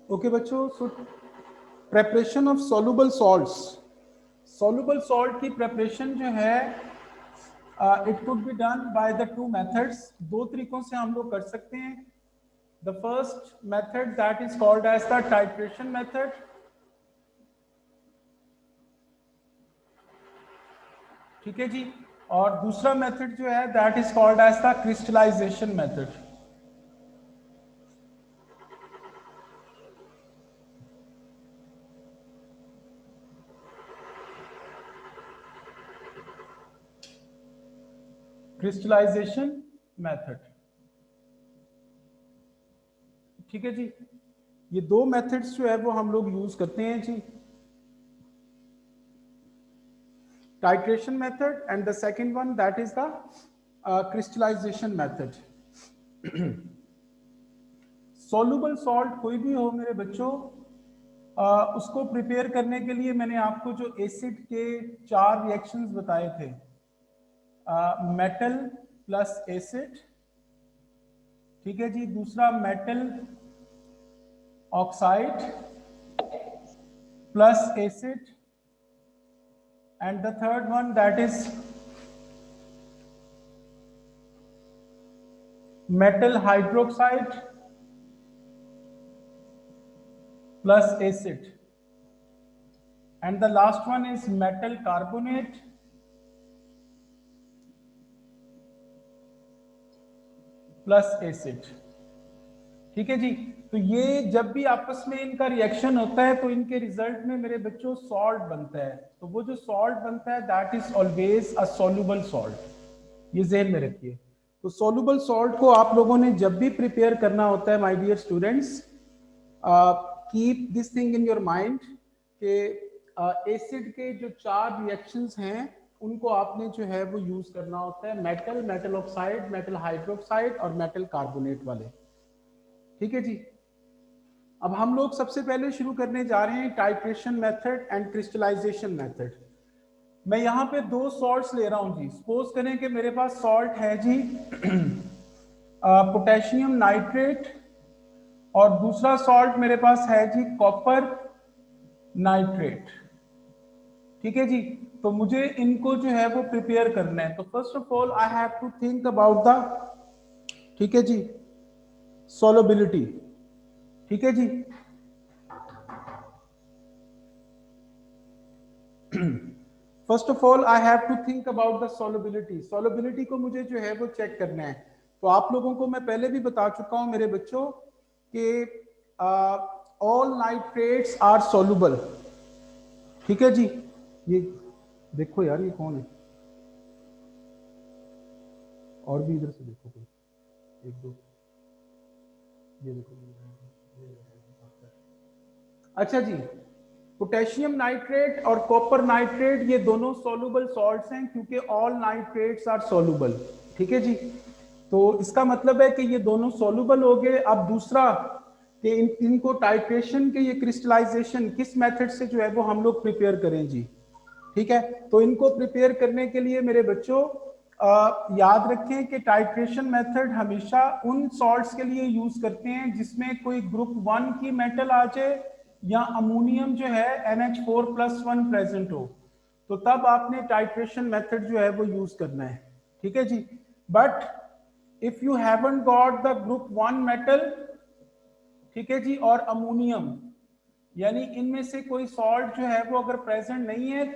Okay बच्चों, so preparation of soluble salts. Soluble salt की preparation जो है it could be done by the two methods. दो तरीकों से हम लोग कर सकते हैं। The first method that is called as the titration method. ठीक है जी। और दूसरा मेथड जो है that is called as the crystallisation method. Crystallization method, ठीक है जी। ये दो मेथड्स जो है वो हम लोग यूज करते हैं जी। Titration method and the second one that is the crystallisation method. Soluble salt कोई भी हो मेरे बच्चों, उसको प्रिपेयर करने के लिए मैंने आपको जो एसिड के 4 रिएक्शंस बताए थे, मेटल प्लस एसिड, ठीक है जी। दूसरा metal oxide plus acid, and the third one that is metal hydroxide plus acid, and the last one is metal carbonate plus acid। ठीक है जी। तो ये जब भी आपस में इनका रिएक्शन होता है तो इनके रिजल्ट में मेरे बच्चों सॉल्ट बनता है। तो वो जो सॉल्ट बनता है that is always a soluble salt. ये ज़हन में रखिए। तो सॉल्युबल सॉल्ट को आप लोगों ने जब भी प्रिपेयर करना होता है my dear students, keep this thing in your mind कि एसिड के जो 4 रिएक्शंस हैं उनको आपने जो है वो यूज करना होता है, metal, metal oxide, metal hydroxide और मेटल कार्बोनेट वाले। ठीक है जी। अब हम लोग सबसे पहले शुरू करने जा रहे हैं titration method and crystallisation method. मैं यहाँ पे 2 सॉल्ट्स ले रहा हूँ जी। सपोज करें कि मेरे पास सॉल्ट है जी पोटेशियम नाइट्रेट, और दूसरा सॉल्ट मेरे पास है जी कॉपर नाइट्रेट। ठीक है जी। तो मुझे इनको जो है वो प्रिपेयर करना है। तो first of all I have to think about the, ठीक है जी, सॉल्युबिलिटी। ठीक है जी। First of all I have to think about the solubility. Solubility को मुझे जो है वो चेक करना है। तो आप लोगों को मैं पहले भी बता चुका हूं मेरे बच्चों कि ऑल नाइट्रेट्स आर सॉल्युबल। ठीक है जी। ये देखो यार, ये कौन है? और भी इधर से देखो कोई, एक दो, ये देखो। अच्छा जी, पोटेशियम नाइट्रेट और कॉपर नाइट्रेट ये दोनों सॉल्युबल सॉल्ट्स हैं क्योंकि ऑल नाइट्रेट्स आर सॉल्युबल। ठीक है जी। तो इसका मतलब है कि ये दोनों सॉल्युबल हो गए। अब दूसरा कि इनको टाइट्रेशन के, ये क्रिस्टलाइजेशन किस मेथड से जो है वो हम लोग प्रिपेयर करें जी। ठीक है। तो इनको प्रिपेयर करने के लिए मेरे बच्चों याद रखें कि टाइट्रेशन मेथड हमेशा उन सॉल्ट्स के लिए यूज करते हैं जिसमें कोई ग्रुप 1 की मेटल आ जाए या अमोनियम जो है NH4+1 प्रेजेंट हो, तो तब आपने टाइट्रेशन मेथड जो है वो यूज करना है। ठीक है जी। But if you haven't got the group 1 metal, ठीक है जी, और अमोनियम, यानी इनमें से कोई सॉल्ट जो है वो अगर प्रेजेंट नहीं है,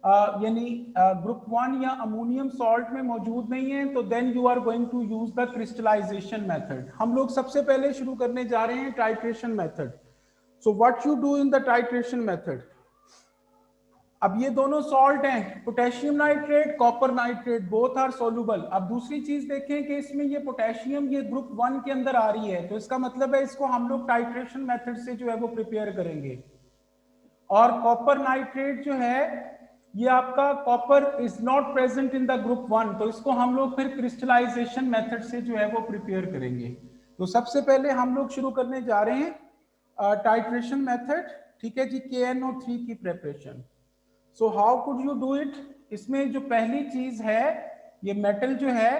यानी ग्रुप 1 या अमोनियम सॉल्ट में मौजूद नहीं है, तो then you are going to use the crystallisation method. हम लोग सबसे पहले शुरू करने जा रहे हैं titration method. So what you do in the titration method, अब ये दोनों सॉल्ट हैं, potassium nitrate, copper nitrate, both are soluble. अब दूसरी चीज देखें कि इसमें ये पोटेशियम ये ग्रुप 1 के अंदर आ रही है, तो इसका मतलब है इसको हम लोग टाइट्रेशन मेथड से जो है वो प्रिपेयर करेंगे। और कॉपर नाइट्रेट जो है ये आपका copper is not present in the group 1, तो इसको हम लोग फिर क्रिस्टलाइजेशन मेथड से जो है वो प्रिपेयर करेंगे। तो सबसे पहले हम लोग शुरू करने जा रहे हैं टाइट्रेशन मेथड। ठीक है जी, KNO3 की preparation. So how could you do it? इसमें जो पहली चीज है, ये मेटल जो है,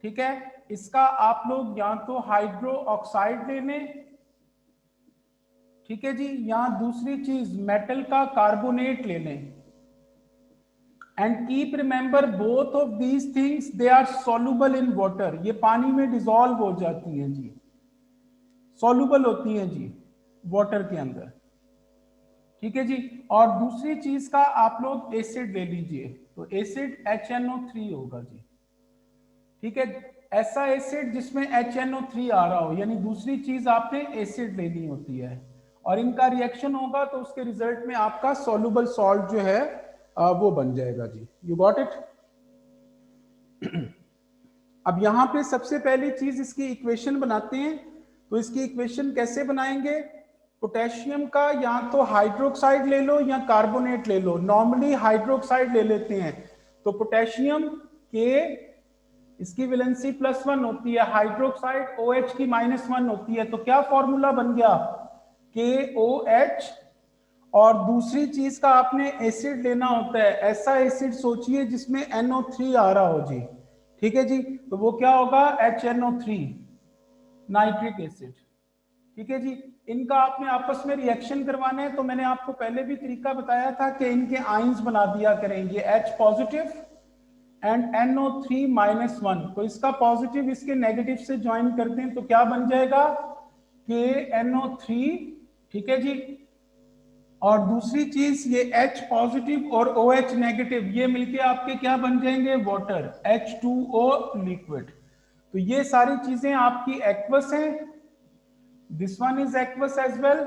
ठीक है, इसका आप लोग या तो हाइड्रो ऑक्साइड ले लें, ठीक है जी, या दूसरी चीज मेटल का कार्बोनेट ले लें। And keep remember both of these things they are soluble in water, ये पानी में डिसॉल्व हो जाती हैं जी, सॉल्युबल होती हैं जी वाटर के अंदर, ठीक है जी। और दूसरी चीज का आप लोग एसिड ले लीजिए, तो एसिड HNO3 होगा जी, ठीक है, ऐसा एसिड जिसमें HNO3 आ रहा हो, यानी दूसरी चीज आपने एसिड लेनी होती है, और इनका रिएक्शन होगा तो उसके रिजल्ट में आपका सॉल्युबल सॉल्ट जो है वो बन जाएगा जी। You got it? अब यहां पे सबसे पहली चीज इसकी इक्वेशन बनाते हैं। तो इसकी इक्वेशन कैसे बनाएंगे? पोटेशियम का या तो हाइड्रोक्साइड ले लो या कार्बोनेट ले लो। नॉर्मली हाइड्रोक्साइड ले लेते हैं, तो पोटेशियम के इसकी वैलेंसी +1 होती है, हाइड्रोक्साइड OH की -1 होती है, तो क्या फॉर्मूला बन गया? KOH। और दूसरी चीज का आपने एसिड लेना होता है, ऐसा एसिड सोचिए जिसमें NO3 आ रहा हो जी, ठीक है जी, तो वो क्या होगा? HNO3 नाइट्रिक एसिड, ठीक है जी। इनका आपने आपस में रिएक्शन करवाना है, तो मैंने आपको पहले भी तरीका बताया था कि इनके आइंस बना दिया करेंगे, H पॉजिटिव एंड NO3-1, तो इसका पॉजिटिव इसके नेगेटिव से ज्वाइन करते हैं तो क्या बन जाएगा? KNO3, ठीक है जी। और दूसरी चीज ये H पॉजिटिव और OH नेगेटिव, ये मिलके आपके क्या बन जाएंगे? Water, H2O liquid. तो ये सारी चीजें आपकी एक्वस हैं, this one is aqueous as well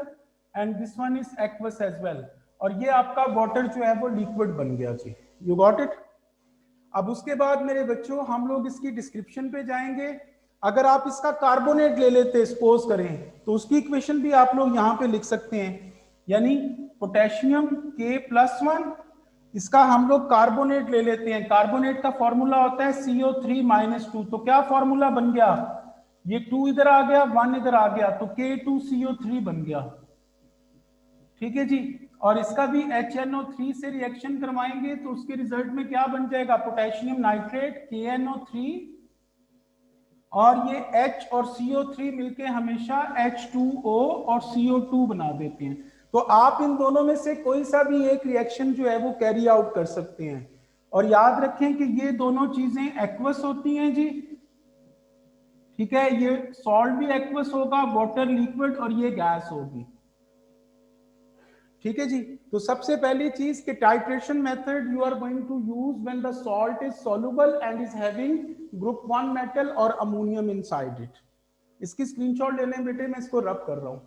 and this one is aqueous as well, और ये आपका वाटर जो है वो लिक्विड बन गया जी। You got it? अब उसके बाद मेरे बच्चों हम लोग इसकी डिस्क्रिप्शन पे जाएंगे। अगर आप इसका कार्बोनेट ले लेते सपोज करें, तो उसकी इक्वेशन भी आप लोग यहाँ पे लिख सकते हैं, यानी पोटेशियम K+1, इसका हम लोग कार्बोनेट ले लेते हैं, कार्बोनेट का फॉर्मूला होता है CO3-2, तो क्या फॉर्मूला बन गया? ये 2 इधर आ गया, 1 इधर आ गया, तो K2CO3 बन गया, ठीक है जी। और इसका भी HNO3 से रिएक्शन करवाएंगे तो उसके रिजल्ट में क्या बन जाएगा? पोटेशियम नाइट्रेट KNO3, और ये H और CO3 मिलके हमेशा H2O और CO2 बना देते हैं। तो आप इन दोनों में से कोई सा भी एक रिएक्शन जो है वो कैरी आउट कर सकते हैं, और याद रखें कि ये दोनों चीजें एक्वस होती हैं जी, ठीक है, ये सॉल्ट भी एक्वस होगा, वाटर लिक्विड, और ये गैस होगी, ठीक है जी। तो सबसे पहली चीज कि titration method you are going to use when the salt is soluble and is having group 1 metal और अमोनियम इनसाइड इट। इसकी स्क्रीनशॉट ले लें बेटे, मैं इसको रब कर रहा हूं।